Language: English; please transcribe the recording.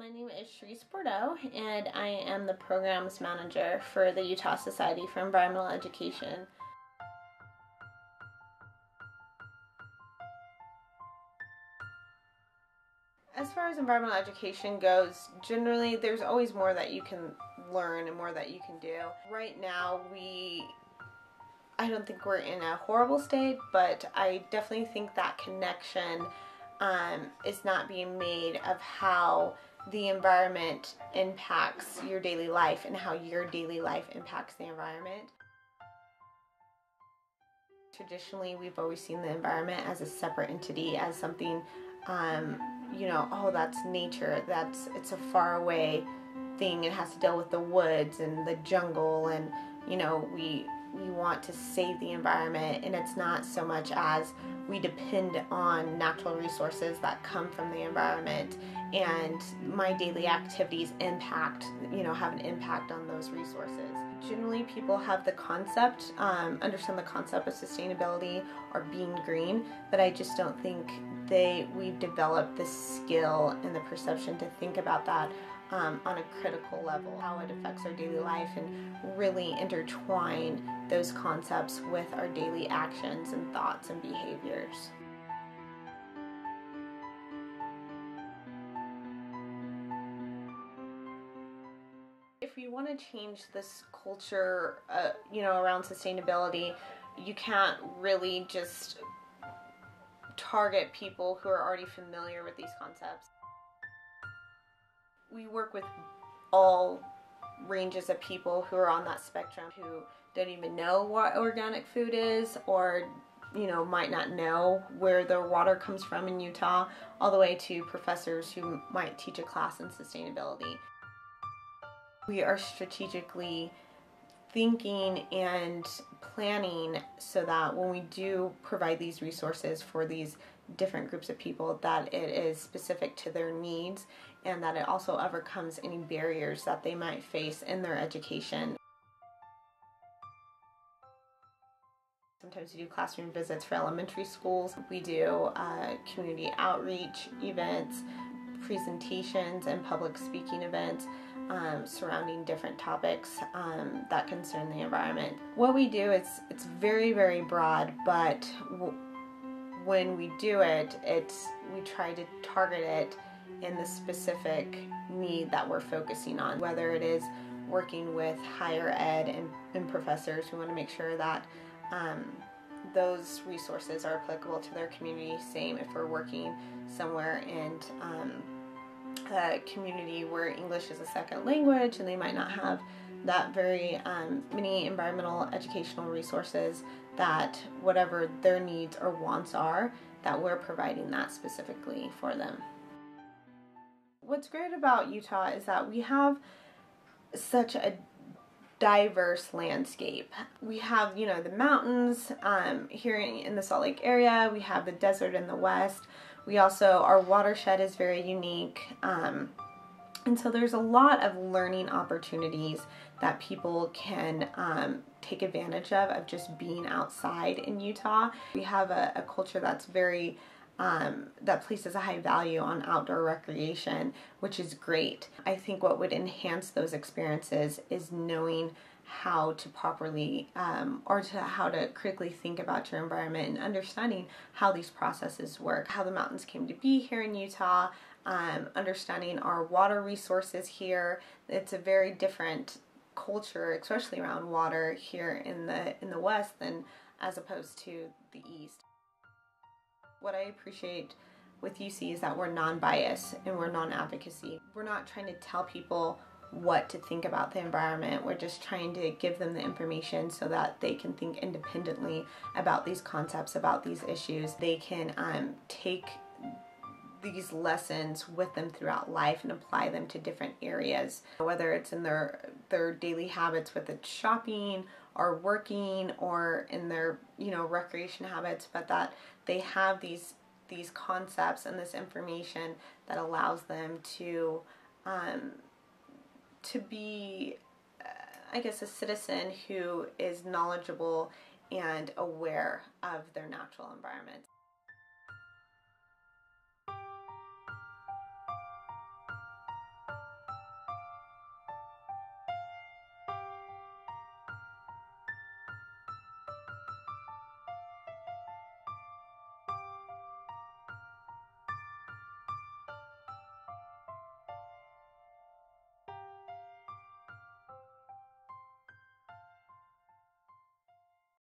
My name is Charice and I am the Programs Manager for the Utah Society for Environmental Education. As far as environmental education goes, generally there's always more that you can learn and more that you can do. Right now I don't think we're in a horrible state, but I definitely think that connection is not being made of how the environment impacts your daily life and how your daily life impacts the environment. Traditionally, we've always seen the environment as a separate entity, as something, oh, that's nature, it's a far away thing, it has to deal with the woods and the jungle, and we want to save the environment, and it's not so much as we depend on natural resources that come from the environment, and my daily activities have an impact on those resources. Generally, people have the concept, understand the concept of sustainability or being green, but I just don't think we've developed the skill and the perception to think about that on a critical level, how it affects our daily life, and really intertwine those concepts with our daily actions and thoughts and behaviors. If we want to change this culture, around sustainability, you can't really just target people who are already familiar with these concepts. We work with all ranges of people who are on that spectrum, who don't even know what organic food is, or might not know where their water comes from in Utah, all the way to professors who might teach a class in sustainability. We are strategically thinking and planning so that when we do provide these resources for these different groups of people, that it is specific to their needs, and that it also overcomes any barriers that they might face in their education. Sometimes we do classroom visits for elementary schools. We do community outreach events, presentations, and public speaking events surrounding different topics that concern the environment. What we do is it's very, very broad, but when we do it, we try to target it in the specific need that we're focusing on, whether it is working with higher ed and professors who want to make sure that those resources are applicable to their community. Same if we're working somewhere in a community where English is a second language and they might not have that very many environmental educational resources, that whatever their needs or wants are, that we're providing that specifically for them. What's great about Utah is that we have such a diverse landscape. We have, the mountains here in the Salt Lake area. We have the desert in the west. We also, our watershed is very unique. And so there's a lot of learning opportunities that people can take advantage of just being outside in Utah. We have a culture that's very that places a high value on outdoor recreation, which is great. I think what would enhance those experiences is knowing how to properly how to critically think about your environment, and understanding how these processes work, how the mountains came to be here in Utah, understanding our water resources here. It's a very different culture, especially around water here in the west than as opposed to the east. What I appreciate with USEE is that we're non-bias and we're non-advocacy. We're not trying to tell people what to think about the environment. We're just trying to give them the information so that they can think independently about these concepts, about these issues. They can take these lessons with them throughout life and apply them to different areas, whether it's in their daily habits with it shopping or working, or in their recreation habits, but that they have these concepts and this information that allows them to be a citizen who is knowledgeable and aware of their natural environment.